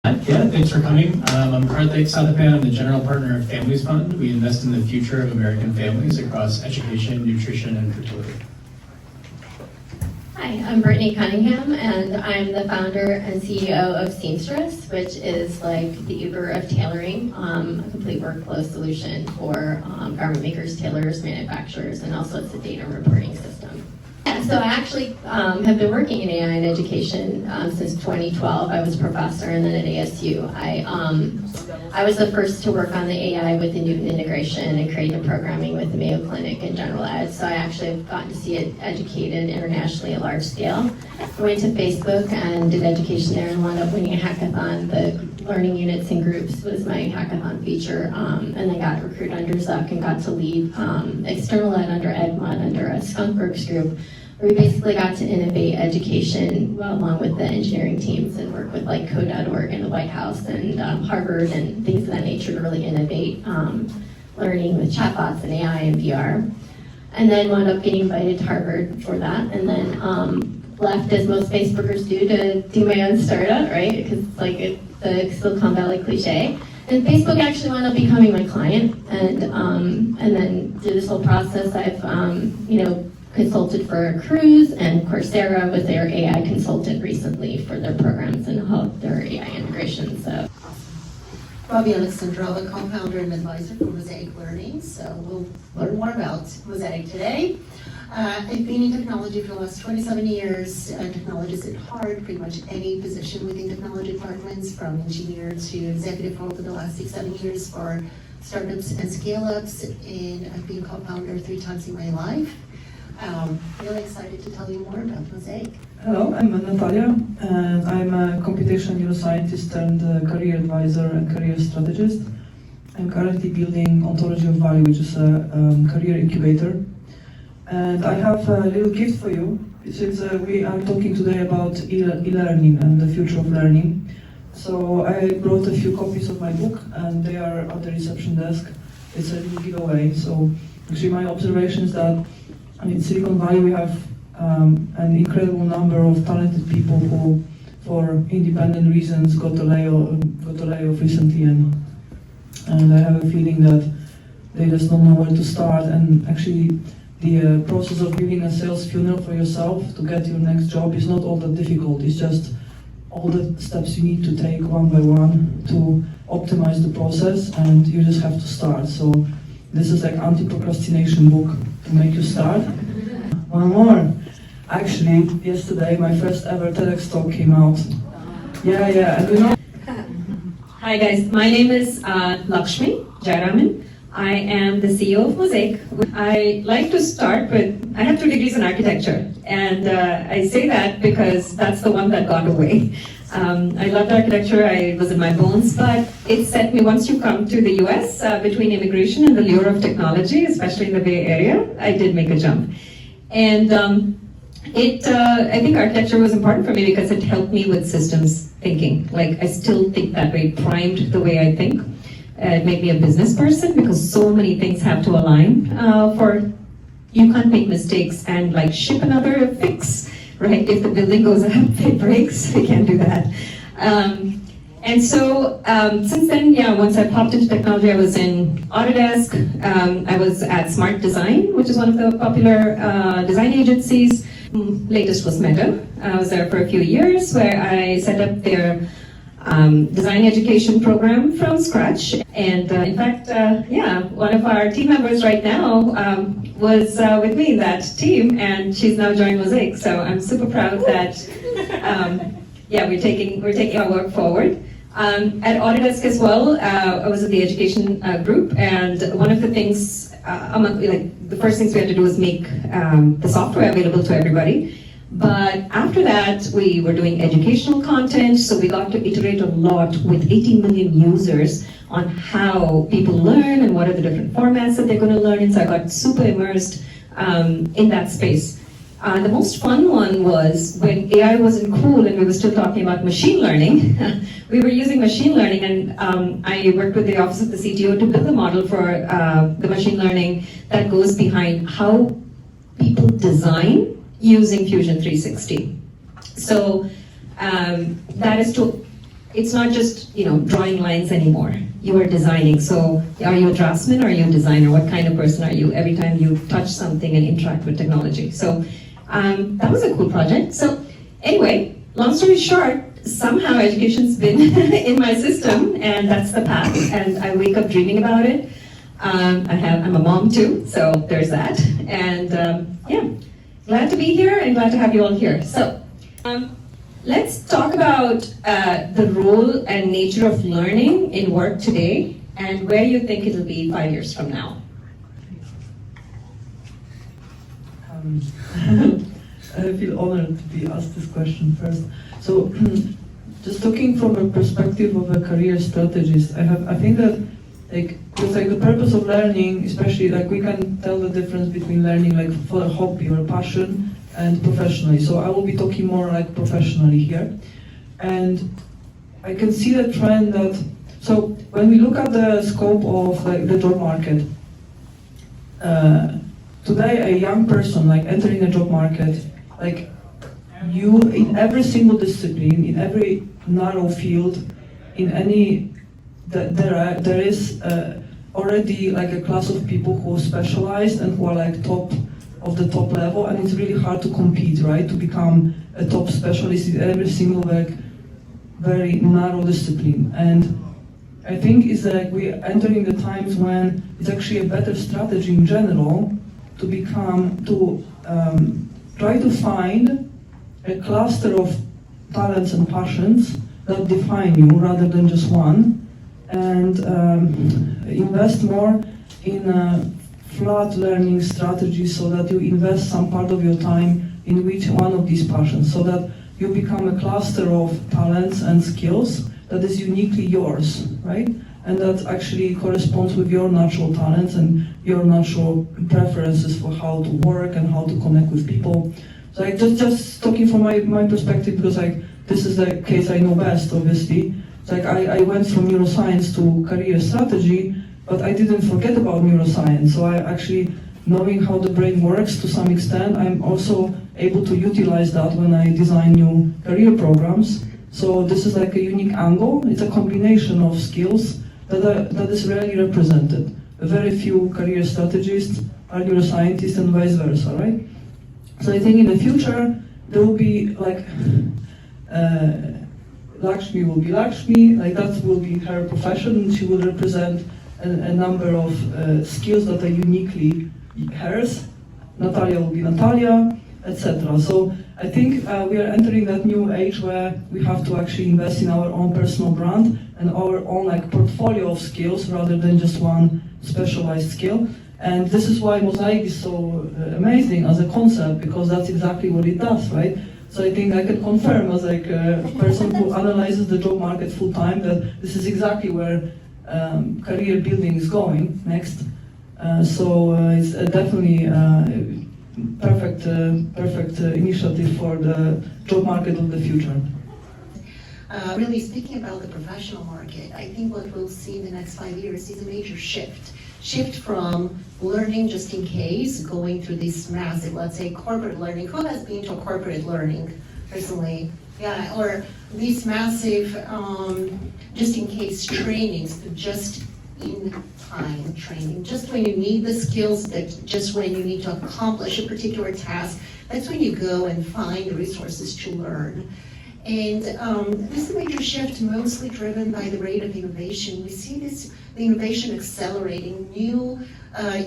Yeah, thanks for coming. I'm Karthik Sathapan. I'm the general partner of Families Fund. We invest in the future of American families across education, nutrition, and fertility. Hi, I'm Brittany Cunningham, and I'm the founder and CEO of Seamstress, which is like the Uber of tailoring, a complete workflow solution for garment makers, tailors, manufacturers, and also it's a data reporting system. Yeah, so I actually have been working in AI in education since 2012. I was a professor, and then at ASU. I was the first to work on the AI with the Newton integration and creative programming with the Mayo Clinic and general ed. So I actually have gotten to see it educated internationally at large scale. I went to Facebook and did education there and wound up winning a hackathon. The learning units and groups was my hackathon feature, and then got recruited under Zuck and got to lead external ed under EdMod under a Skunkworks group. We basically got to innovate education along with the engineering teams and work with like code.org and the White House and Harvard and things of that nature to really innovate learning with chatbots and AI and VR. And then wound up getting invited to Harvard for that, and then left as most Facebookers to do my own startup, right? Because it's like the Silicon Valley cliche. And Facebook actually wound up becoming my client, and then through this whole process, I've consulted for Cruise, and Coursera was their AI consultant recently for their programs and helped their AI integration. So, Robbie Alexandrova, co-founder and advisor for MOSaiC Learning. So we'll learn more about MOSaiC today. I've been in technology for the last 27 years. Technology is at heart, pretty much any position within technology departments, from engineer to executive role for the last 6-7 years for startups and scale-ups. And I've been co-founder 3 times in my life. Really excited to tell you more about MOSaiC. Hello, I'm Natalia, and I'm a computational neuroscientist and career advisor and career strategist. I'm currently building Ontology of Value, which is a career incubator. And I have a little gift for you, since we are talking today about e-learning and the future of learning. So I brought a few copies of my book, and they are at the reception desk. It's a little giveaway. So actually my observation is that in Silicon Valley we have an incredible number of talented people who, for independent reasons, got a layoff recently, and I have a feeling that they just don't know where to start. And actually, the process of building a sales funnel for yourself to get your next job is not all that difficult. It's just all the steps you need to take one by one to optimize the process, and you just have to start. So this is like anti-procrastination book to make you start. One more. Actually, yesterday my first ever TEDx talk came out. Yeah, and you know. Hi guys, my name is Lakshmi Jayaraman. I am the CEO of MOSaiC. I like to start with, I have 2 degrees in architecture, and I say that because that's the one that got away. I loved architecture, it was in my bones, but it set me, once you come to the US, between immigration and the lure of technology, especially in the Bay Area, I did make a jump. And I think architecture was important for me because it helped me with systems thinking. Like, I still think that way, primed the way I think. It made me a business person because so many things have to align you can't make mistakes and like ship another fix, right? If the building goes up, it breaks, we can't do that. And so since then, once I popped into technology, I was in Autodesk, I was at Smart Design, which is one of the popular design agencies. Latest was Meta. I was there for a few years where I set up their design education program from scratch. And in fact, one of our team members right now was with me in that team, and she's now joined MOSaiC. So I'm super proud that we're taking our work forward. At Autodesk as well, I was in the education group, and one of the things, the first things we had to do was make the software available to everybody. But after that, we were doing educational content, so we got to iterate a lot with 18 million users on how people learn and what are the different formats that they're going to learn in. So I got super immersed in that space. The most fun one was when AI wasn't cool and we were still talking about machine learning. We were using machine learning, and I worked with the Office of the CTO to build a model for the machine learning that goes behind how people design using Fusion 360. So that is to it's not just drawing lines anymore. You are designing. So are you a draftsman or are you a designer? What kind of person are you every time you touch something and interact with technology? So that was a cool project. So anyway, long story short, somehow education's been in my system, and that's the path. And I wake up dreaming about it. I'm a mom too, so there's that. And yeah, glad to be here and glad to have you all here. So let's talk about the role and nature of learning in work today and where you think it'll be 5 years from now. I feel honored to be asked this question first. So, just talking from a perspective of a career strategist, I think that because the purpose of learning, especially we can tell the difference between learning for a hobby or a passion and professionally. So I will be talking more professionally here, and I can see the trend that. So when we look at the scope of the job market. Today, a young person entering a job market, you in every single discipline, in every narrow field, in any there is already a class of people who are specialized and who are top of the top level, and it's really hard to compete, right? To become a top specialist in every single very narrow discipline. And I think it's we're entering the times when it's actually a better strategy in general to try to find a cluster of talents and passions that define you rather than just one, and invest more in a flat learning strategy so that you invest some part of your time in which one of these passions, so that you become a cluster of talents and skills that is uniquely yours, right? And that actually corresponds with your natural talents and your natural preferences for how to work and how to connect with people. So just talking from my perspective, because this is the case I know best, obviously. It's I went from neuroscience to career strategy, but I didn't forget about neuroscience. So I actually, knowing how the brain works to some extent, I'm also able to utilize that when I design new career programs. So this is a unique angle. It's a combination of skills that is rarely represented. Very few career strategists are neuroscientists and vice versa, right? So I think in the future, there will be Lakshmi will be Lakshmi, that will be her profession. She will represent a number of skills that are uniquely hers. Natalia will be Natalia, etc. So I think we are entering that new age where we have to actually invest in our own personal brand and our own portfolio of skills rather than just one specialized skill. And this is why MOSaiC is so amazing as a concept, because that's exactly what it does, right? So I think I can confirm as a person who analyzes the job market full time that this is exactly where career building is going next. So it's definitely perfect initiative for the job market of the future. Really speaking about the professional market, I think what we'll see in the next 5 years is a major shift from learning just in case, going through this massive, let's say, corporate learning. Who has been to corporate learning recently? Yeah, or these massive just in case trainings, just in time training, just when you need the skills, that just when you need to accomplish a particular task, that's when you go and find resources to learn. And this is a major shift, mostly driven by the rate of innovation. We see the innovation accelerating, new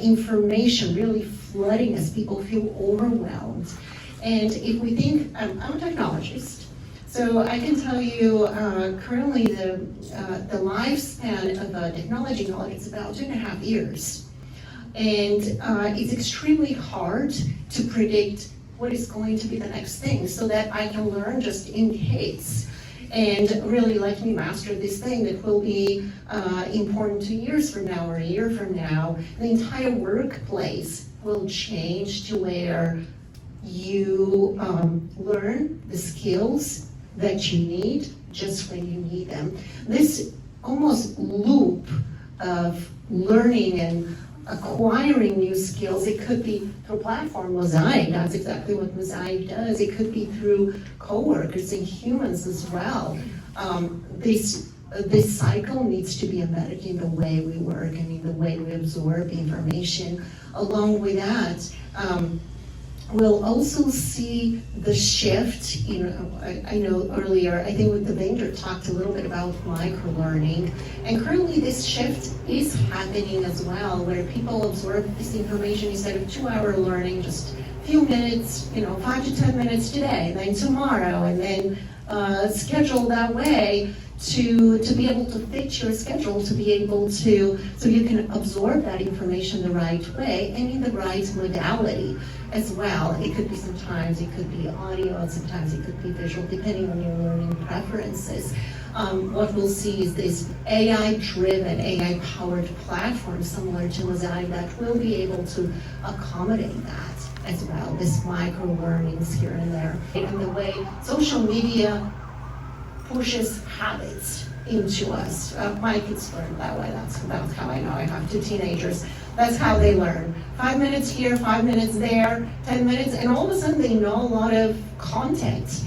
information really flooding us. People feel overwhelmed. And if we think, I'm a technologist, so I can tell you currently the lifespan of technology knowledge is about 2.5 years. And it's extremely hard to predict what is going to be the next thing, so that I can learn just in case and really let me master this thing that will be important 2 years from now or a year from now. The entire workplace will change to where you learn the skills that you need just when you need them. This almost loop of learning and acquiring new skills. It could be through platform MOSaiC, that's exactly what MOSaiC does. It could be through coworkers and humans as well. This cycle needs to be embedded in the way we work and in the way we absorb information. Along with that, we'll also see the shift. I know earlier, I think the vendor talked a little bit about micro-learning, and currently this shift is happening as well, where people absorb this information instead of 2-hour learning, just a few minutes, 5 to 10 minutes today, then tomorrow, and then schedule that way to be able to fit your schedule, to be able to, so you can absorb that information the right way and in the right modality as well. It could be sometimes, it could be audio, and sometimes it could be visual, depending on your learning preferences. What we'll see is this AI-driven, AI-powered platform similar to MOSaiC that will be able to accommodate that as well, this micro-learnings here and there. And the way social media pushes habits into us. My kids learn that way. That's how I know. I have 2 teenagers. That's how they learn. 5 minutes here, 5 minutes there, 10 minutes, and all of a sudden they know a lot of content.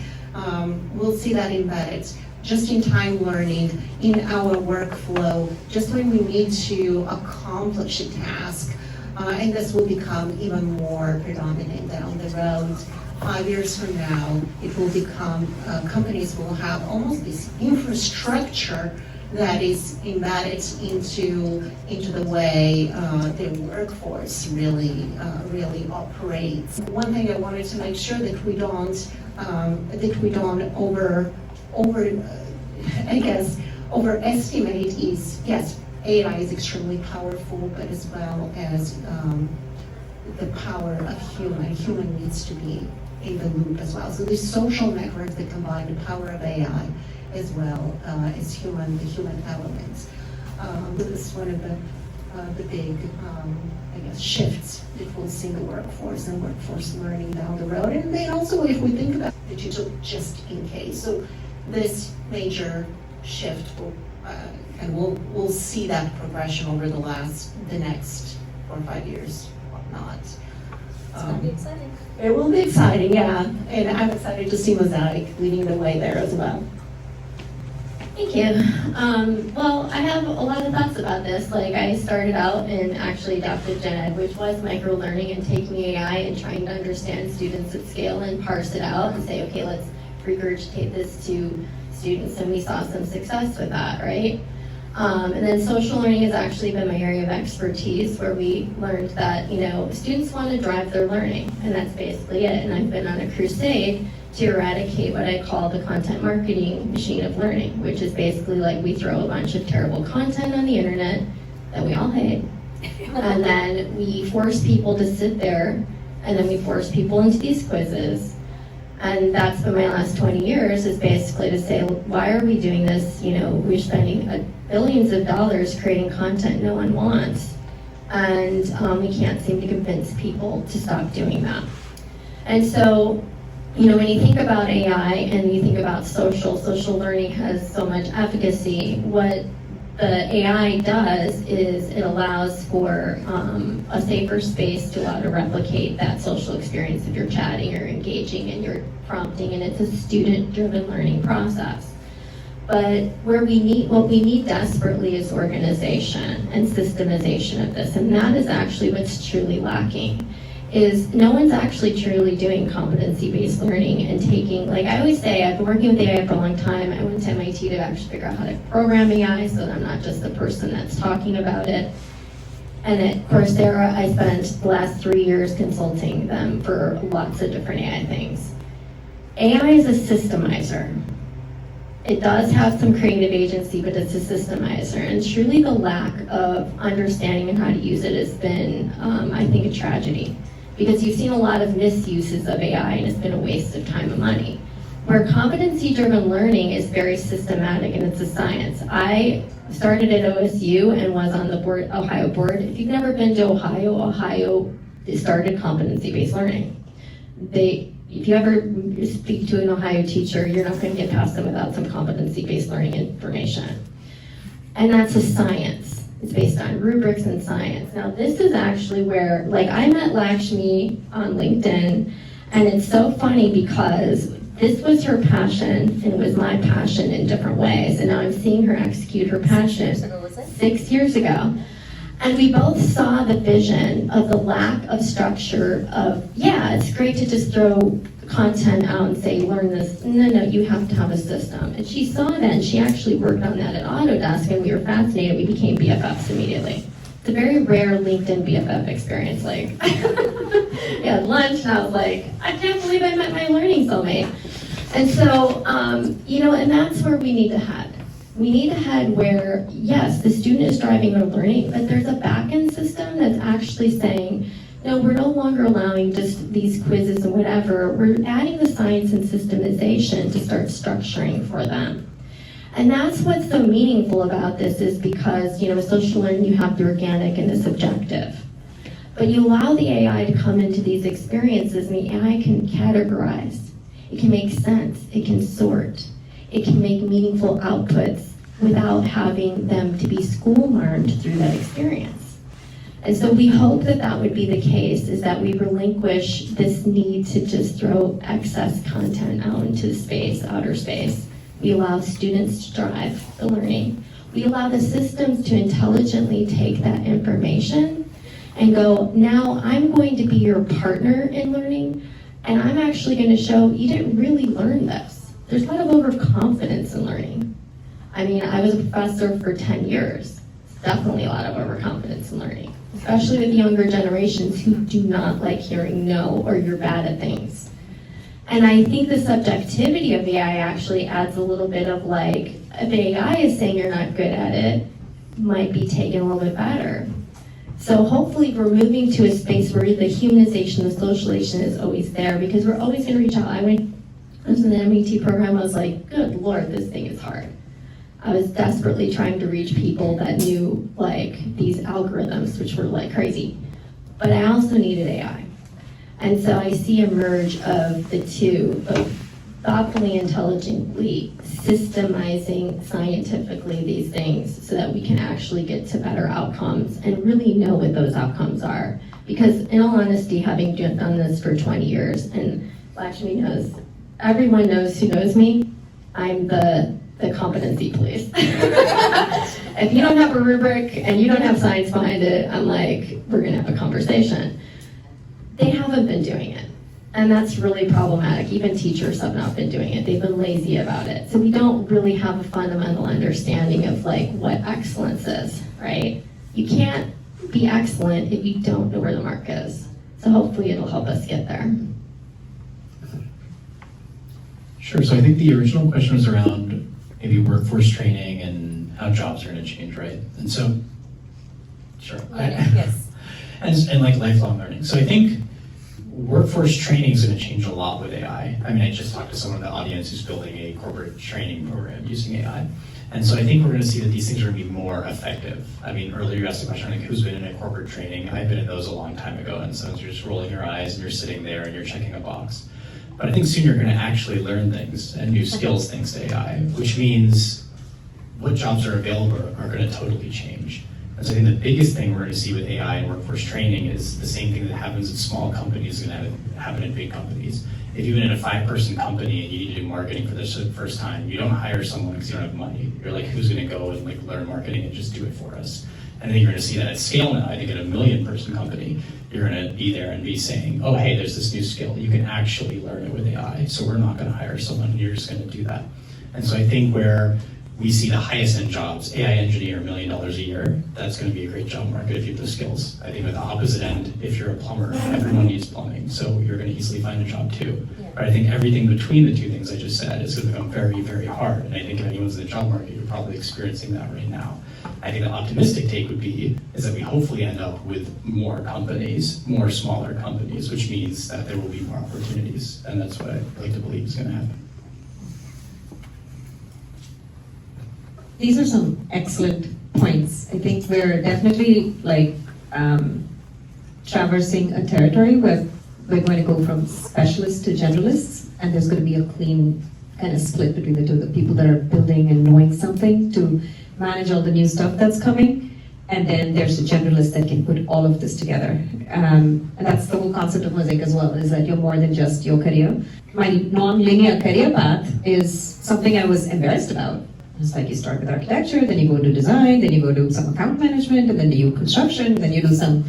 We'll see that embedded. Just-in-time learning in our workflow, just when we need to accomplish a task. And this will become even more predominant down the road. 5 years from now, it will become, companies will have almost this infrastructure that is embedded into the way their workforce really operates. One thing I wanted to make sure that we don't overestimate is, yes, AI is extremely powerful, but as well as the power of human. Human needs to be in the loop as well. So these social networks that combine the power of AI as well as the human element. This is one of the big, shifts that we'll see in the workforce and workforce learning down the road. And then also, if we think about digital just in case, so this major shift will, and we'll see that progression over the next 4 or 5 years, whatnot. It's going to be exciting. It will be exciting, yeah, and I'm excited to see MOSaiC leading the way there as well. Thank you. Well, I have a lot of thoughts about this. Like, I started out and actually adopted Gen Ed, which was micro-learning and taking AI and trying to understand students at scale and parse it out and say, okay, let's regurgitate this to students, and we saw some success with that, right? And then social learning has actually been my area of expertise, where we learned that, students want to drive their learning, and that's basically it. And I've been on a crusade to eradicate what I call the content marketing machine of learning, which is basically like we throw a bunch of terrible content on the internet that we all hate, and then we force people to sit there, and then we force people into these quizzes. And that's been my last 20 years, is basically to say, why are we doing this? We're spending billions of dollars creating content no one wants. And we can't seem to convince people to stop doing that. And so, when you think about AI and you think about social learning has so much efficacy. What the AI does is it allows for a safer space to allow to replicate that social experience if you're chatting or engaging and you're prompting, and it's a student-driven learning process. But what we need desperately is organization and systemization of this, and that is actually what's truly lacking. Is no one's actually truly doing competency-based learning and taking, like I always say, I've been working with AI for a long time. I went to MIT to actually figure out how to program AI so that I'm not just the person that's talking about it. And at Coursera, I spent the last 3 years consulting them for lots of different AI things. AI is a systemizer. It does have some creative agency, but it's a systemizer. And truly the lack of understanding and how to use it has been, I think, a tragedy. Because you've seen a lot of misuses of AI, and it's been a waste of time and money. Where competency-driven learning is very systematic, and it's a science. I started at OSU and was on the Ohio board. If you've never been to Ohio started competency-based learning. If you ever speak to an Ohio teacher, you're not going to get past them without some competency-based learning information. And that's a science. It's based on rubrics and science. Now this is actually where, like, I met Lakshmi on LinkedIn, and it's so funny because this was her passion and it was my passion in different ways, and now I'm seeing her execute her passion 6 years ago. And we both saw the vision of the lack of structure of, yeah, it's great to just throw content out and say, learn this. No, you have to have a system. And she saw that, and she actually worked on that at Autodesk, and we were fascinated. We became BFFs immediately. It's a very rare LinkedIn BFF experience. Like, we had lunch, and I was like, I can't believe I met my learning soulmate. And so, and that's where we need to head. We need to head where, yes, the student is driving their learning, but there's a back-end system that's actually saying, no, we're no longer allowing just these quizzes and whatever. We're adding the science and systemization to start structuring for them. And that's what's so meaningful about this, is because, with social learning, you have the organic and the subjective. But you allow the AI to come into these experiences, and the AI can categorize. It can make sense. It can sort. It can make meaningful outputs without having them to be school-learned through that experience. And so we hope that that would be the case, is that we relinquish this need to just throw excess content out into space, outer space. We allow students to drive the learning. We allow the systems to intelligently take that information and go, now I'm going to be your partner in learning, and I'm actually going to show you didn't really learn this. There's a lot of overconfidence in learning. I mean, I was a professor for 10 years. Definitely a lot of overconfidence in learning, especially with younger generations who do not like hearing no or you're bad at things. And I think the subjectivity of the AI actually adds a little bit of, like, if AI is saying you're not good at it, might be taken a little bit better. So hopefully we're moving to a space where the humanization, the socialization is always there, because we're always going to reach out. I was in the MET program, I was like, good Lord, this thing is hard. I was desperately trying to reach people that knew, like, these algorithms, which were like crazy. But I also needed AI. And so I see a merge of the two, of thoughtfully, intelligently systemizing scientifically these things so that we can actually get to better outcomes and really know what those outcomes are. Because in all honesty, having done this for 20 years, and Lakshmi knows, everyone knows who knows me, I'm the competency police. If you don't have a rubric and you don't have science behind it, I'm like, we're gonna have a conversation. They haven't been doing it. And that's really problematic. Even teachers have not been doing it. They've been lazy about it. So we don't really have a fundamental understanding of, like, what excellence is, right? You can't be excellent if you don't know where the mark is. So hopefully it'll help us get there. Sure, so I think the original question was around maybe workforce training and how jobs are going to change, right? And so, sure. Yes. And like lifelong learning. So I think workforce training is going to change a lot with AI. I mean, I just talked to someone in the audience who's building a corporate training program using AI. And so I think we're going to see that these things are going to be more effective. I mean, earlier you asked a question, like, who's been in a corporate training? I've been in those a long time ago, and sometimes you're just rolling your eyes and you're sitting there and you're checking a box. But I think soon you're going to actually learn things and new skills thanks to AI, which means what jobs are available are going to totally change. And so I think the biggest thing we're going to see with AI and workforce training is the same thing that happens in small companies is going to happen in big companies. If you've been in a 5-person company and you need to do marketing for the first time, you don't hire someone because you don't have money. You're like, who's going to go and, like, learn marketing and just do it for us? And I think you're going to see that at scale now. I think at a 1 million-person company, you're going to be there and be saying, oh, hey, there's this new skill. You can actually learn it with AI. So we're not going to hire someone. You're just going to do that. And so I think where we see the highest end jobs, AI engineer, $1 million a year, that's going to be a great job market if you have those skills. I think at the opposite end, if you're a plumber, everyone needs plumbing. So you're going to easily find a job too. But I think everything between the two things I just said is going to become very, very hard. And I think if anyone's in the job market, you're probably experiencing that right now. I think the optimistic take would be is that we hopefully end up with more companies, more smaller companies, which means that there will be more opportunities. And that's what I like to believe is going to happen. These are some excellent points. I think we're definitely traversing a territory where we're going to go from specialists to generalists, and there's going to be a clean kind of split between the two, the people that are building and knowing something to manage all the new stuff that's coming. And then there's a generalist that can put all of this together. And that's the whole concept of MOSaiC as well, is that you're more than just your career. My non-linear career path is something I was embarrassed about. It's like you start with architecture, then you go to design, then you go to some account management, and then you do construction, then you do some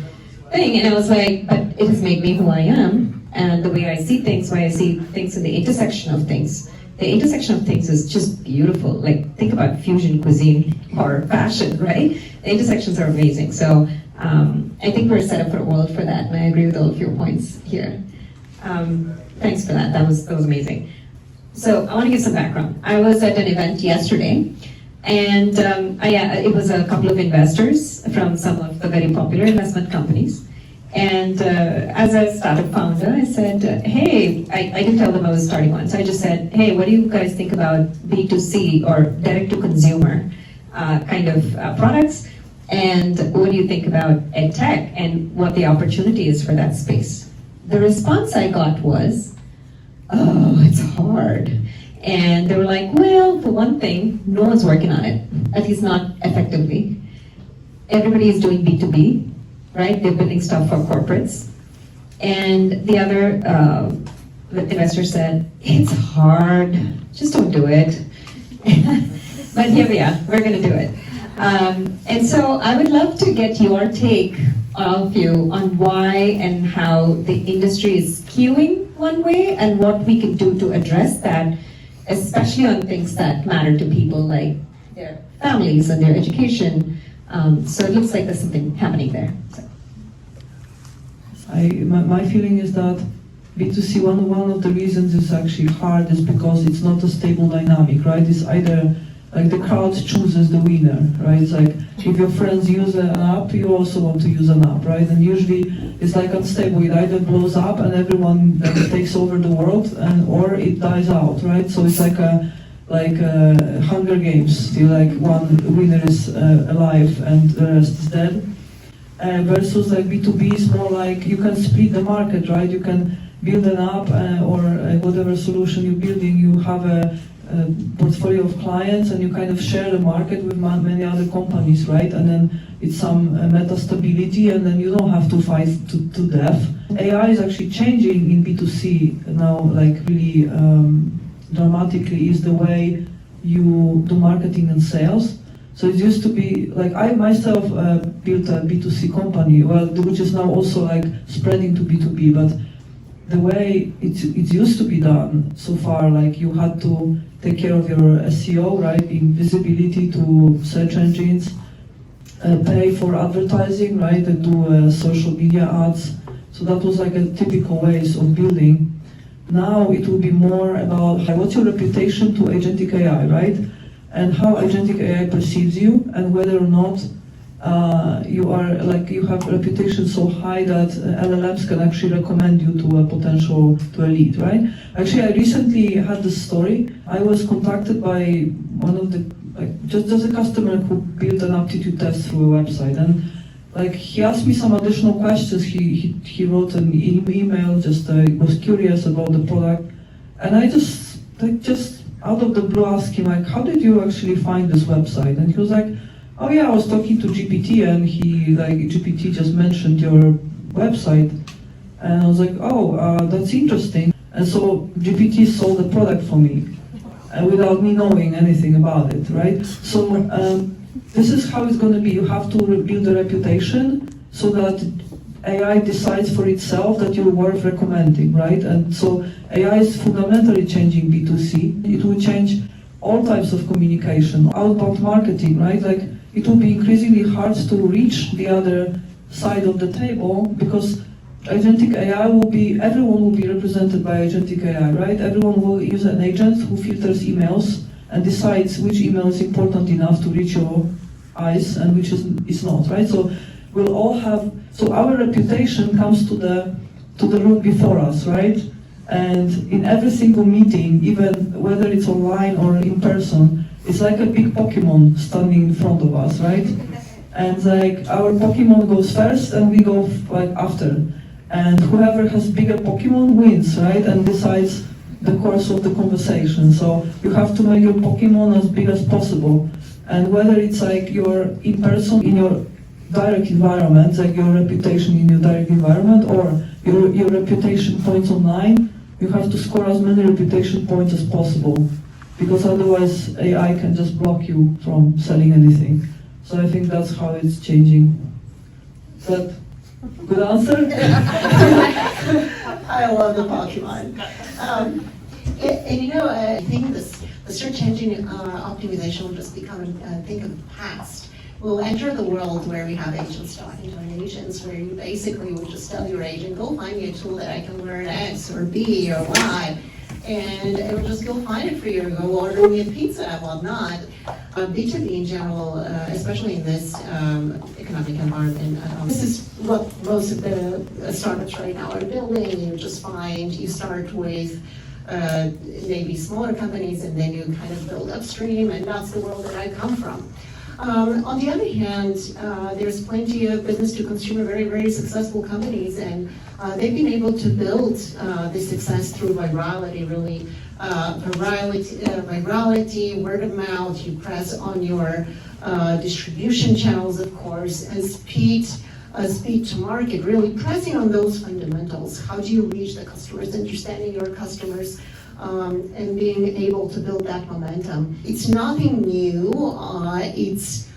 thing. And I was like, but it has made me who I am. And the way I see things, why I see things in the intersection of things. The intersection of things is just beautiful. Like, think about fusion cuisine or fashion, right? The intersections are amazing. So I think we're set up for a world for that, and I agree with all of your points here. Thanks for that. That was amazing. So I want to give some background. I was at an event yesterday, and it was a couple of investors from some of the very popular investment companies. And as a startup founder, I said, hey, I didn't tell them I was starting one. So I just said, hey, what do you guys think about B2C or direct-to-consumer kind of products? And what do you think about ed tech and what the opportunity is for that space? The response I got was, oh, it's hard. And they were like, well, for one thing, no one's working on it, at least not effectively. Everybody is doing B2B, right? They're building stuff for corporates. And the other investor said, it's hard, just don't do it. But here we are, we're gonna do it. And so I would love to get your take, all of you, on why and how the industry is skewing one way and what we can do to address that, especially on things that matter to people like their families and their education. So it looks like there's something happening there. So. My feeling is that B2C, one of the reasons it's actually hard is because it's not a stable dynamic, right? It's either like the crowd chooses the winner, right? It's like if your friends use an app, you also want to use an app, right? And usually it's like unstable. It either blows up and everyone takes over the world, or it dies out, right? So it's like Hunger Games. Still, like one winner is alive and the rest is dead. Versus like B2B is more like you can split the market, right? You can build an app or whatever solution you're building. You have a portfolio of clients and you kind of share the market with many other companies, right? And then it's some meta stability, and then you don't have to fight to death. AI is actually changing in B2C now, like really dramatically, is the way you do marketing and sales. So it used to be, like I myself built a B2C company, which is now also like spreading to B2B, but the way it used to be done so far, like you had to take care of your SEO, right, in visibility to search engines, pay for advertising, right, and do social media ads. So that was like a typical ways of building. Now it will be more about what's your reputation to agentic AI, right? And how agentic AI perceives you, and whether or not you have a reputation so high that LLMs can actually recommend you to a lead, right? Actually, I recently had this story. I was contacted by one of the, just a customer who built an aptitude test through a website, and like he asked me some additional questions. He wrote an email, just was curious about the product, and I just out of the blue asked him, like, how did you actually find this website? And he was like, oh yeah, I was talking to GPT, and GPT just mentioned your website. And I was like, oh, that's interesting. And so GPT sold the product for me without me knowing anything about it, right? So this is how it's going to be. You have to build a reputation so that AI decides for itself that you're worth recommending, right? And so AI is fundamentally changing B2C. It will change all types of communication, outbound marketing, right? Like it will be increasingly hard to reach the other side of the table because agentic AI everyone will be represented by agentic AI, right? Everyone will use an agent who filters emails and decides which email is important enough to reach your eyes and which is not, right? So we'll all have, so our reputation comes to the room before us, right? And in every single meeting, even whether it's online or in person, it's like a big Pokemon standing in front of us, right? And like our Pokemon goes first and we go like after. And whoever has bigger Pokemon wins, right? And decides the course of the conversation. So you have to make your Pokemon as big as possible. And whether it's like you're in person in your direct environment, like your reputation in your direct environment, or your reputation points online, you have to score as many reputation points as possible, because otherwise AI can just block you from selling anything. So I think that's how it's changing. Is that a good answer? I love the Pokemon. I think the search engine optimization will just become a thing of the past. We'll enter the world where we have agents talking to agents, where you basically would just tell your agent, go find me a tool that I can learn X or B or Y, and it will just go find it for you, or go order me a pizza and whatnot. B2B in general, especially in this economic environment, this is what most of the startups right now are building. You start with maybe smaller companies, and then you kind of build upstream, and that's the world that I come from. On the other hand, there's plenty of business to consumer, very, very successful companies, and they've been able to build this success through virality, really. Virality, word of mouth, you press on your distribution channels, of course, and speed to market, really pressing on those fundamentals. How do you reach the customers, understanding your customers, and being able to build that momentum. It's nothing new, it's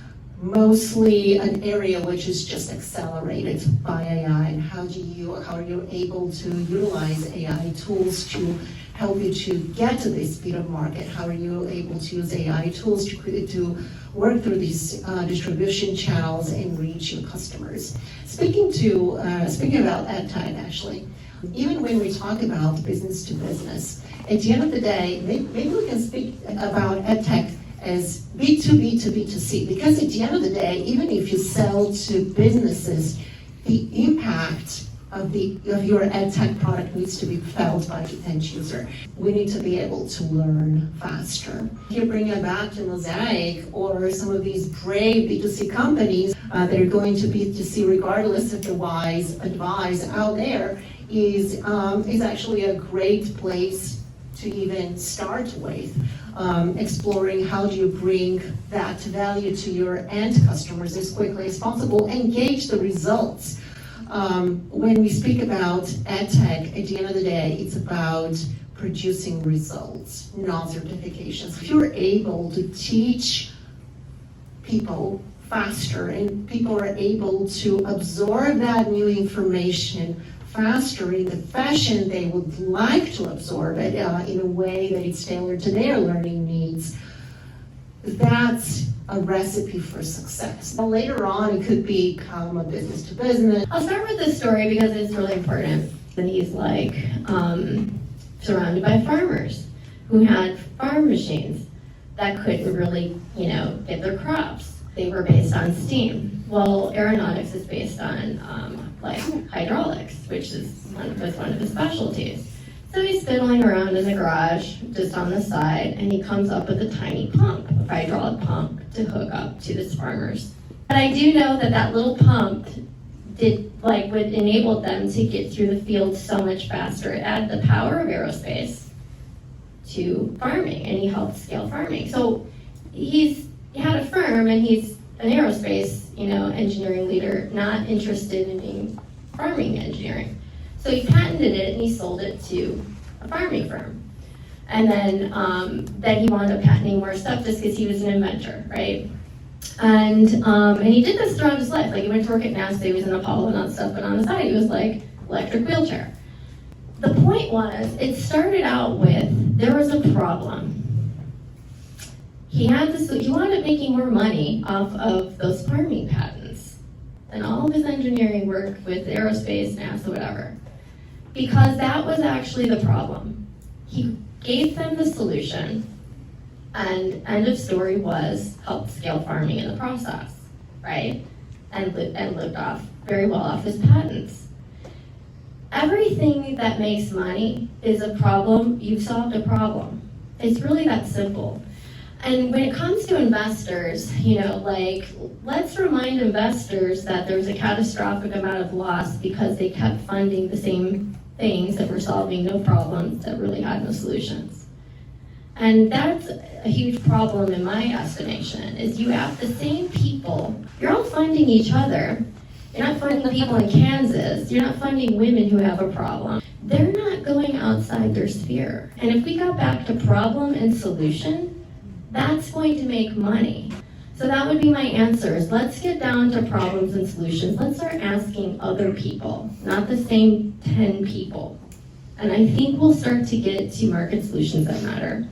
mostly an area which is just accelerated by AI. And how are you able to utilize AI tools to help you to get to this speed of market? How are you able to use AI tools to work through these distribution channels and reach your customers? Speaking about EdTech, actually, even when we talk about business to business, at the end of the day, maybe we can speak about EdTech as B2B to B2C, because at the end of the day, even if you sell to businesses, the impact of your EdTech product needs to be felt by the end user. We need to be able to learn faster. If you bring it back to MOSaiC or some of these brave B2C companies that are going to B2C regardless of the wise advice out there, is actually a great place to even start with. Exploring how do you bring that value to your end customers as quickly as possible, engage the results. When we speak about EdTech, at the end of the day, it's about producing results, not certifications. If you're able to teach people faster and people are able to absorb that new information faster in the fashion they would like to absorb it, in a way that it's tailored to their learning needs, that's a recipe for success. Now, later on, it could become a business to business. I'll start with this story because it's really important. And he's like surrounded by farmers who had farm machines that couldn't really, get their crops. They were based on steam. Well, aeronautics is based on hydraulics, which was one of his specialties. So he's fiddling around in the garage, just on the side, and he comes up with a tiny pump, a hydraulic pump, to hook up to this farmers. But I do know that little pump would enable them to get through the field so much faster. It added the power of aerospace to farming, and he helped scale farming. So he had a firm, and he's an aerospace, engineering leader, not interested in being farming engineering. So he patented it and he sold it to a farming firm. And then he wound up patenting more stuff just because he was an inventor, right? And he did this throughout his life. Like, he went to work at NASA, he was in Apollo and all that stuff, but on the side he was like electric wheelchair. The point was, it started out with, there was a problem. He wound up making more money off of those farming patents than all of his engineering work with aerospace, NASA, whatever. Because that was actually the problem. He gave them the solution, and end of story was helped scale farming in the process, right? And lived off very well off his patents. Everything that makes money is a problem. You've solved a problem. It's really that simple. And when it comes to investors, let's remind investors that there was a catastrophic amount of loss because they kept funding the same things that were solving no problems, that really had no solutions. And that's a huge problem in my estimation, is you have the same people, you're all funding each other. You're not funding people in Kansas, you're not funding women who have a problem. They're not going outside their sphere. And if we got back to problem and solution, that's going to make money. So that would be my answer, is let's get down to problems and solutions. Let's start asking other people, not the same 10 people. And I think we'll start to get to market solutions that matter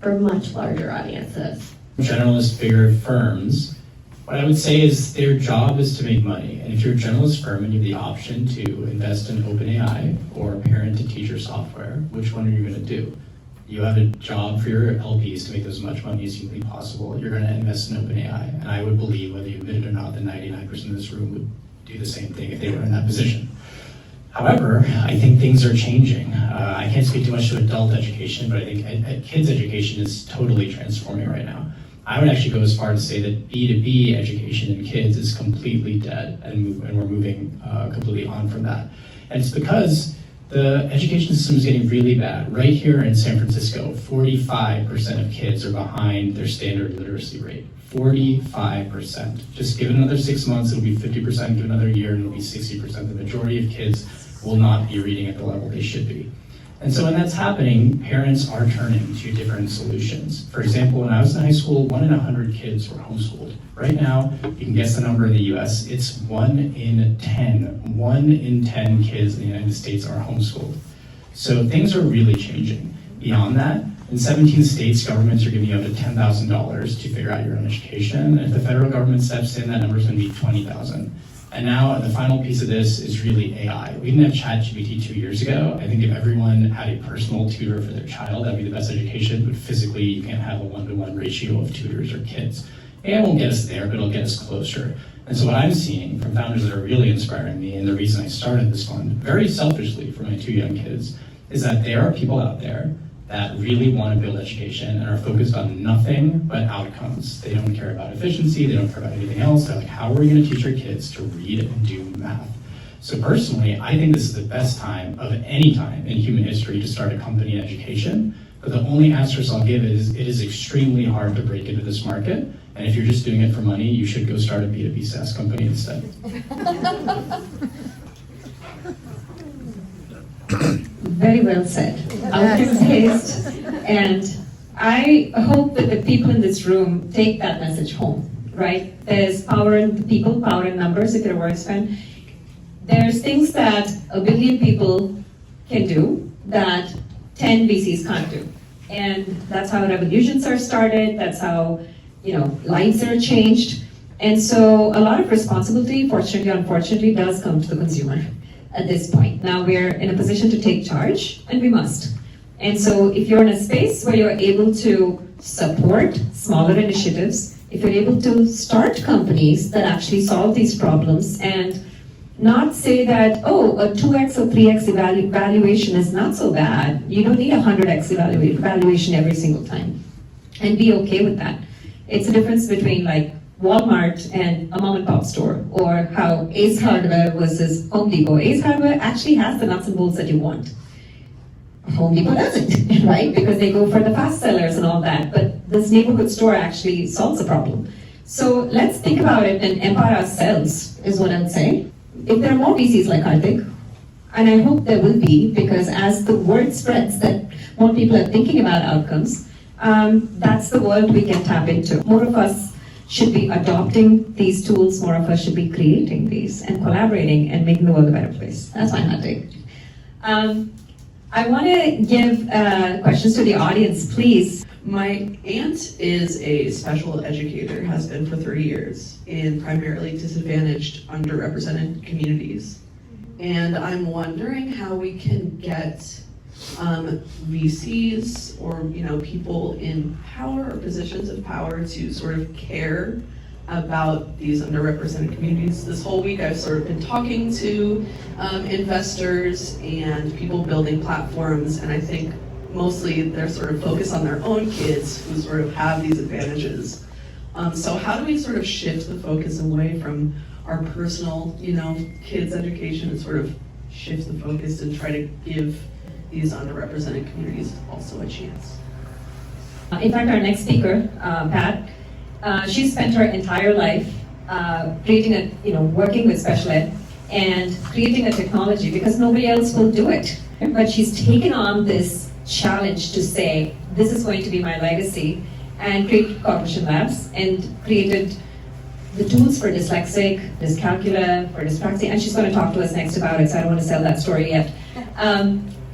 for much larger audiences. Generalist bigger firms, what I would say is their job is to make money. And if you're a generalist firm and you have the option to invest in OpenAI or parent-to-teacher software, which one are you going to do? You have a job for your LPs to make as much money as humanly possible. You're going to invest in OpenAI. And I would believe, whether you admit it or not, that 99% of this room would do the same thing if they were in that position. However, I think things are changing. I can't speak too much to adult education, but I think kids' education is totally transforming right now. I would actually go as far to say that B2B education in kids is completely dead, and we're moving completely on from that. And it's because the education system is getting really bad. Right here in San Francisco, 45% of kids are behind their standard literacy rate. 45%. Just give it another 6 months, it'll be 50%, give it another year, and it'll be 60%. The majority of kids will not be reading at the level they should be. And so when that's happening, parents are turning to different solutions. For example, when I was in high school, 1 in 100 kids were homeschooled. Right now, you can guess the number in the US, it's 1 in 10. 1 in 10 kids in the United States are homeschooled. So things are really changing. Beyond that, in 17 states, governments are giving you up to $10,000 to figure out your own education. And if the federal government steps in, that number is going to be $20,000. And now the final piece of this is really AI. We didn't have ChatGPT 2 years ago. I think if everyone had a personal tutor for their child, that'd be the best education, but physically you can't have a 1-to-1 ratio of tutors or kids. AI won't get us there, but it'll get us closer. And so what I'm seeing from founders that are really inspiring me, and the reason I started this fund, very selfishly for my 2 young kids, is that there are people out there that really want to build education and are focused on nothing but outcomes. They don't care about efficiency, they don't care about anything else. They're like, how are we going to teach our kids to read and do math? So personally, I think this is the best time of any time in human history to start a company in education. But the only asterisk I'll give is it is extremely hard to break into this market. And if you're just doing it for money, you should go start a B2B SaaS company instead. Very well said. Outcome-based. And I hope that the people in this room take that message home, right? There's power in the people, power in numbers, if you're a words fan. There's things that 1 billion people can do that 10 VCs can't do. And that's how revolutions are started, that's how, lives are changed. And so a lot of responsibility, fortunately or unfortunately, does come to the consumer at this point. Now we're in a position to take charge, and we must. And so if you're in a space where you're able to support smaller initiatives, if you're able to start companies that actually solve these problems and not say that, oh, a 2x or 3x valuation is not so bad. You don't need a 100x valuation every single time. And be okay with that. It's a difference between like Walmart and a mom and pop store, or how Ace Hardware versus Home Depot. Ace Hardware actually has the nuts and bolts that you want. Home Depot doesn't, right? Because they go for the fast sellers and all that. But this neighborhood store actually solves the problem. So let's think about it and empower ourselves, is what I would say. If there are more VCs like Karthik, and I hope there will be, because as the word spreads that more people are thinking about outcomes, that's the world we can tap into. More of us should be adopting these tools, more of us should be creating these and collaborating and making the world a better place. That's my hot take. I want to give questions to the audience, please. My aunt is a special educator, has been for 30 years, in primarily disadvantaged, underrepresented communities. And I'm wondering how we can get VCs or people in power or positions of power to sort of care about these underrepresented communities. This whole week I've sort of been talking to investors and people building platforms, and I think mostly they're sort of focused on their own kids who sort of have these advantages. So how do we sort of shift the focus away from our personal, kids' education and sort of shift the focus and try to give these underrepresented communities also a chance? In fact, our next speaker, Pat, she spent her entire life working with special ed and creating a technology because nobody else will do it. But she's taken on this challenge to say, this is going to be my legacy, and created Cognition Labs and created the tools for dyslexic, dyscalculia, for dyspraxia, and she's going to talk to us next about it, so I don't want to sell that story yet.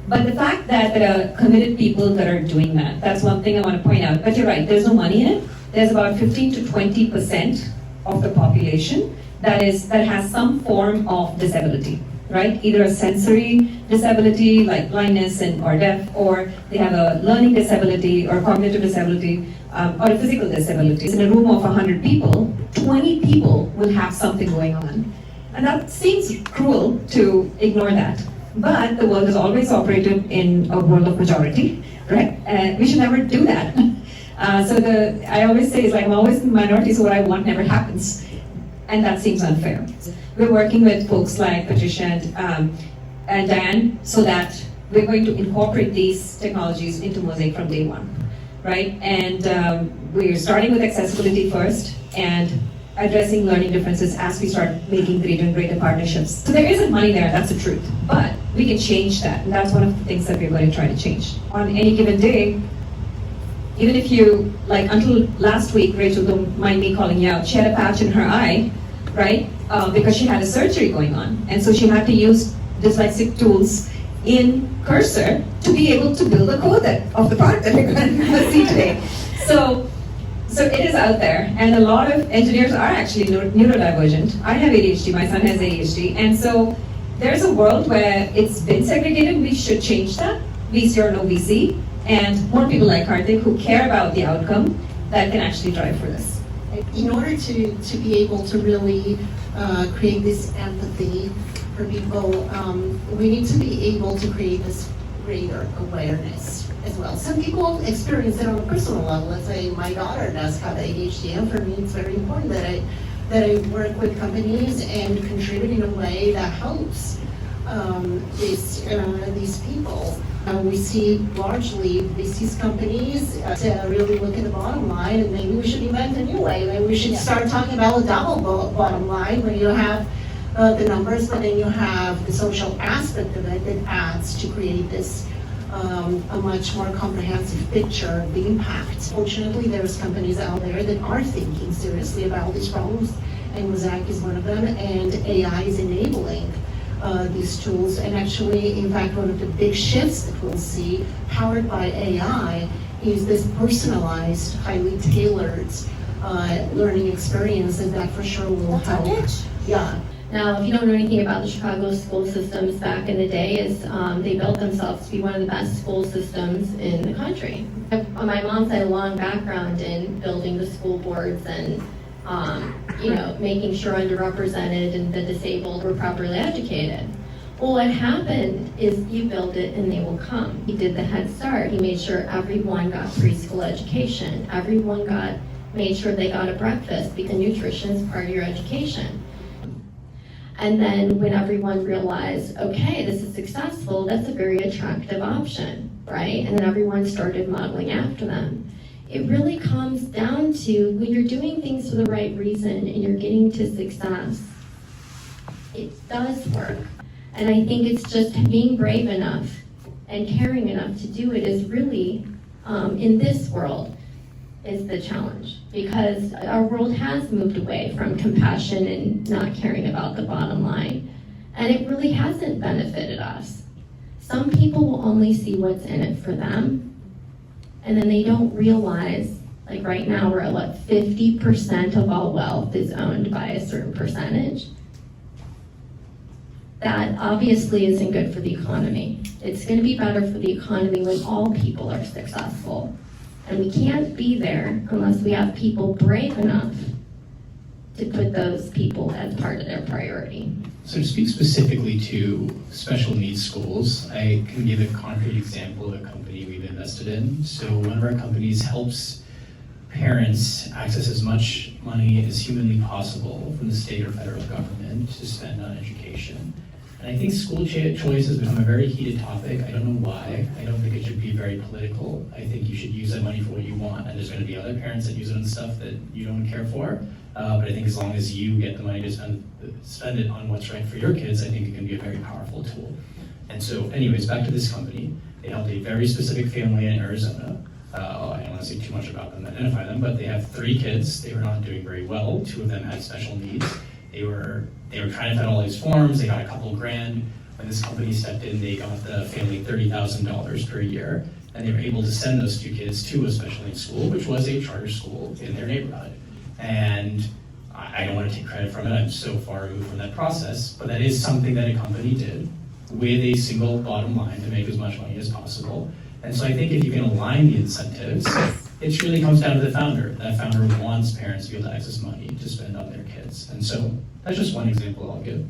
But the fact that there are committed people that are doing that, that's one thing I want to point out. But you're right, there's no money in it. There's about 15 to 20% of the population that has some form of disability, right? Either a sensory disability like blindness or deaf, or they have a learning disability or cognitive disability or a physical disability. In a room of 100 people, 20 people will have something going on. And that seems cruel to ignore that. But the world has always operated in a world of majority, right? And we should never do that. I always say, I'm always in the minority, so what I want never happens. And that seems unfair. We're working with folks like Patricia and Diane so that we're going to incorporate these technologies into MOSaiC from day one, right? And we're starting with accessibility first and addressing learning differences as we start making greater and greater partnerships. So there isn't money there, that's the truth, but we can change that, and that's one of the things that we're going to try to change. On any given day, even if you, until last week, Rachel, don't mind me calling you out, she had a patch in her eye, right? Because she had a surgery going on, and so she had to use dyslexic tools in Cursor to be able to build the code of the product that we're going to see today. So it is out there, and a lot of engineers are actually neurodivergent. I have ADHD, my son has ADHD, and so there's a world where it's been segregated. We should change that, VC or no VC, and more people like Karthik who care about the outcome that can actually drive for this. In order to be able to really create this empathy for people, we need to be able to create this greater awareness as well. Some people experience it on a personal level. Let's say my daughter does have ADHD, and for me it's very important that I work with companies and contribute in a way that helps these people. We see largely these companies really look at the bottom line, and maybe we should invent a new way. Maybe we should start talking about a double bottom line when you have the numbers, but then you have the social aspect of it that adds to create this a much more comprehensive picture of the impact. Fortunately, there's companies out there that are thinking seriously about these problems, and MOSaiC is one of them, and AI is enabling these tools. And actually, in fact, one of the big shifts that we'll see powered by AI is this personalized, highly tailored learning experience, and that for sure will help. Yeah. Now, if you don't know anything about the Chicago school systems back in the day, they built themselves to be one of the best school systems in the country. My mom's had a long background in building the school boards and making sure underrepresented and the disabled were properly educated. Well, what happened is you build it and they will come. He did the Head Start. He made sure everyone got preschool education. Everyone made sure they got a breakfast because nutrition is part of your education. And then when everyone realized, okay, this is successful, that's a very attractive option, right? And then everyone started modeling after them. It really comes down to when you're doing things for the right reason and you're getting to success, it does work. And I think it's just being brave enough and caring enough to do it is really, in this world, is the challenge, because our world has moved away from compassion and not caring about the bottom line, and it really hasn't benefited us. Some people will only see what's in it for them, and then they don't realize, like right now we're at 50% of all wealth is owned by a certain percentage. That obviously isn't good for the economy. It's going to be better for the economy when all people are successful. And we can't be there unless we have people brave enough to put those people as part of their priority. So to speak specifically to special needs schools, I can give a concrete example of a company we've invested in. So one of our companies helps parents access as much money as humanly possible from the state or federal government to spend on education. And I think school choice has become a very heated topic. I don't know why. I don't think it should be very political. I think you should use that money for what you want, and there's going to be other parents that use it on stuff that you don't care for. But I think as long as you get the money to spend it on what's right for your kids, I think it can be a very powerful tool. And so anyways, back to this company. They helped a very specific family in Arizona. I don't want to say too much about them, identify them, but they have 3 kids. They were not doing very well. 2 of them had special needs. They were trying to fill all these forms. They got a couple grand. When this company stepped in, they got the family $30,000 per year, and they were able to send those 2 kids to a special needs school, which was a charter school in their neighborhood. And I don't want to take credit from it. I'm so far removed from that process, but that is something that a company did with a single bottom line to make as much money as possible. And so I think if you can align the incentives, it really comes down to the founder. That founder wants parents to be able to access money to spend on their kids. And so that's just one example I'll give.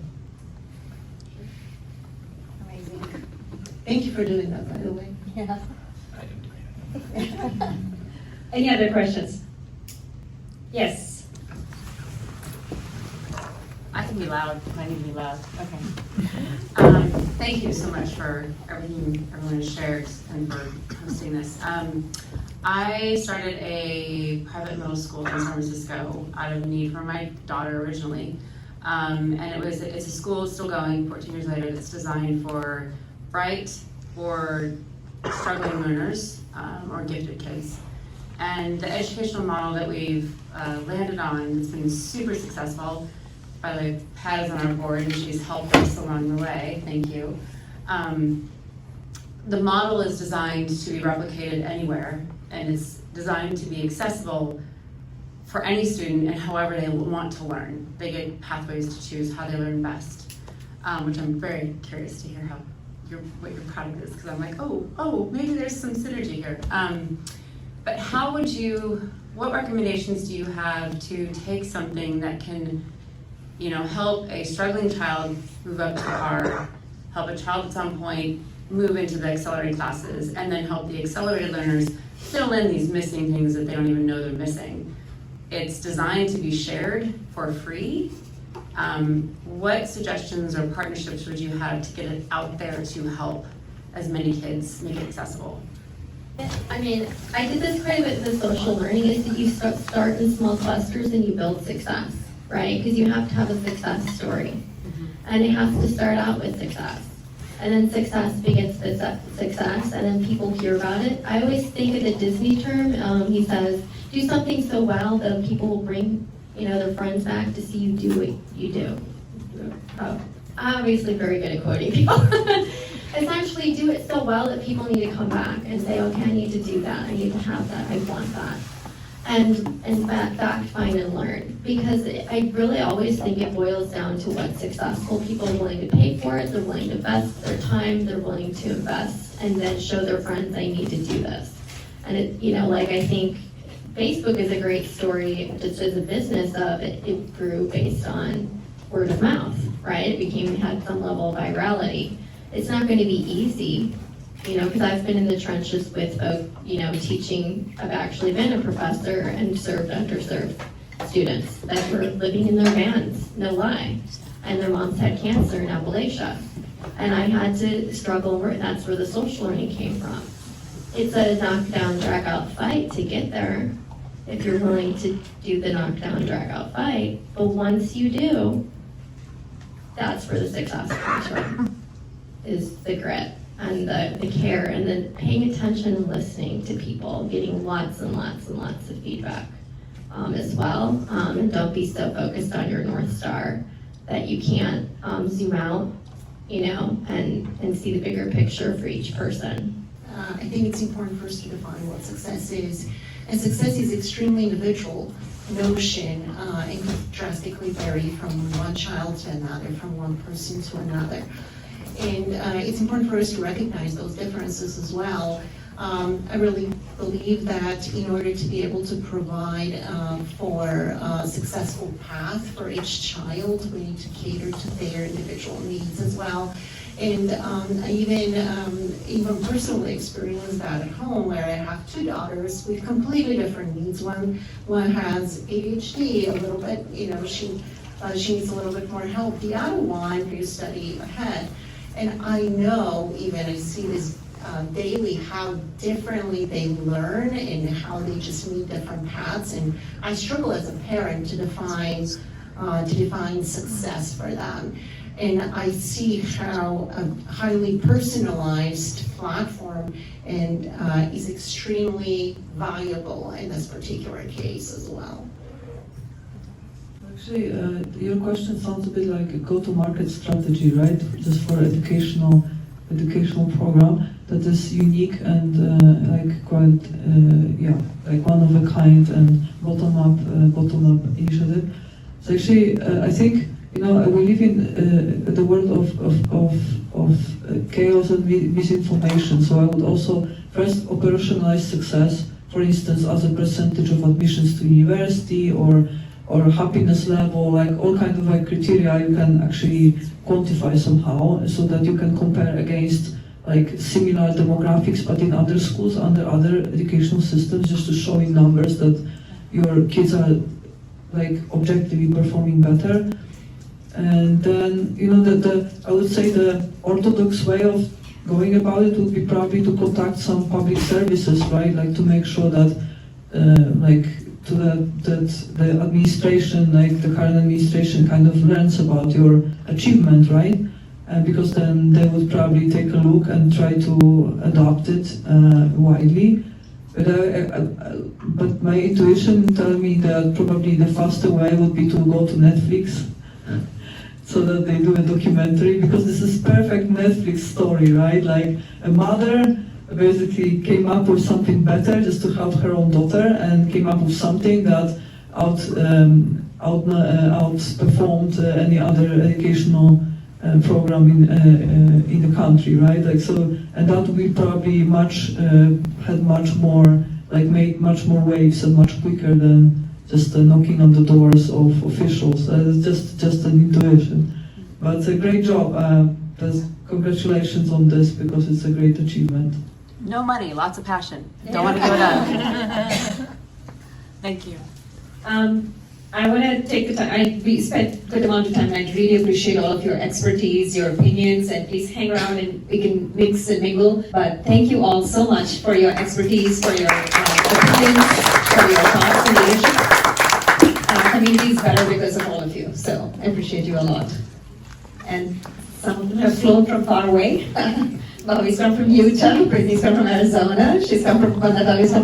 Amazing. Thank you for doing that, by the way. Yeah. I didn't do anything. Any other questions? Yes. I can be loud. I need to be loud. Okay. Thank you so much for everything everyone has shared and for hosting this. I started a private middle school in San Francisco out of need for my daughter originally. And it's a school still going 14 years later that's designed for bright or struggling learners or gifted kids. And the educational model that we've landed on has been super successful. By the way, Pat is on our board and she's helped us along the way, thank you. The model is designed to be replicated anywhere and it's designed to be accessible for any student and however they want to learn. They get pathways to choose how they learn best, which I'm very curious to hear what your product is, because I'm like, oh, maybe there's some synergy here. But what recommendations do you have to take something that can, help a struggling child move up to par, help a child at some point move into the accelerated classes, and then help the accelerated learners fill in these missing things that they don't even know they're missing? It's designed to be shared for free. What suggestions or partnerships would you have to get it out there to help as many kids make it accessible? I mean, I did this quite a bit with social learning, is that you start in small clusters and you build success, right? Because you have to have a success story. And it has to start out with success. And then success begets success, and then people hear about it. I always think of the Disney term, he says, do something so well that people will bring, their friends back to see you do what you do. Oh, obviously very good at quoting people. Essentially do it so well that people need to come back and say, okay, I need to do that, I need to have that, I want that. And fact find and learn. Because I really always think it boils down to what successful people are willing to pay for it, they're willing to invest their time, they're willing to invest, and then show their friends I need to do this. And I think Facebook is a great story just as a business of it grew based on word of mouth, right? It had some level of virality. It's not going to be easy, because I've been in the trenches with folk, teaching. I've actually been a professor and served underserved students that were living in their vans, no lie, and their moms had cancer in Appalachia. And I had to struggle, that's where the social learning came from. It's a knockdown, drag out fight to get there, if you're willing to do the knockdown, drag out fight. But once you do, that's where the success comes from, is the grit and the care, and then paying attention and listening to people, getting lots and lots and lots of feedback as well. And don't be so focused on your North Star that you can't zoom out, and see the bigger picture for each person. I think it's important for us to define what success is. And success is extremely individual notion. It can drastically vary from one child to another, from one person to another. And it's important for us to recognize those differences as well. I really believe that in order to be able to provide for a successful path for each child, we need to cater to their individual needs as well. And I even personally experienced that at home, where I have 2 daughters with completely different needs. One has ADHD a little bit, she she needs a little bit more help. The other one, you study ahead. And I know, even I see this daily, how differently they learn and how they just meet different paths. And I struggle as a parent to define success for them. And I see how a highly personalized platform and is extremely valuable in this particular case as well. Actually, your question sounds a bit like a go-to-market strategy, right? Just for educational program that is unique and like quite like one of a kind and bottom-up initiative. So actually, I think we live in the world of chaos and misinformation. So I would also first operationalize success, for instance, as a percentage of admissions to university or happiness level, like all kinds of like criteria you can actually quantify somehow, so that you can compare against like similar demographics but in other schools, under other educational systems, just to show in numbers that your kids are like objectively performing better. And then I would say the orthodox way of going about it would be probably to contact some public services, right? Like to make sure that that the administration, like the current administration, kind of learns about your achievement, right? Because then they would probably take a look and try to adopt it widely. But my intuition tells me that probably the faster way would be to go to Netflix, so that they do a documentary, because this is perfect Netflix story, right? Like a mother basically came up with something better just to help her own daughter, and came up with something that outperformed any other educational program in the country, right? Like so, and that we probably had much more, like made much more waves and much quicker than just knocking on the doors of officials. It's just an intuition, but it's a great job. Congratulations on this, because it's a great achievement. No money, lots of passion. Don't want to give it up. Thank you. I want to take the time. We spent a good amount of time, and I really appreciate all of your expertise, your opinions, and please hang around and we can mix and mingle. But thank you all so much for your expertise, for your opinions, for your thoughts and leadership. Our community is better because of all of you, so I appreciate you a lot. And some of them have flown from far away. Bobby's come from Utah, Brittany's come from Arizona, Natalia's come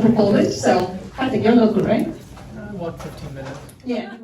from Poland, so I think you're local, right? About 15 minutes. Yeah.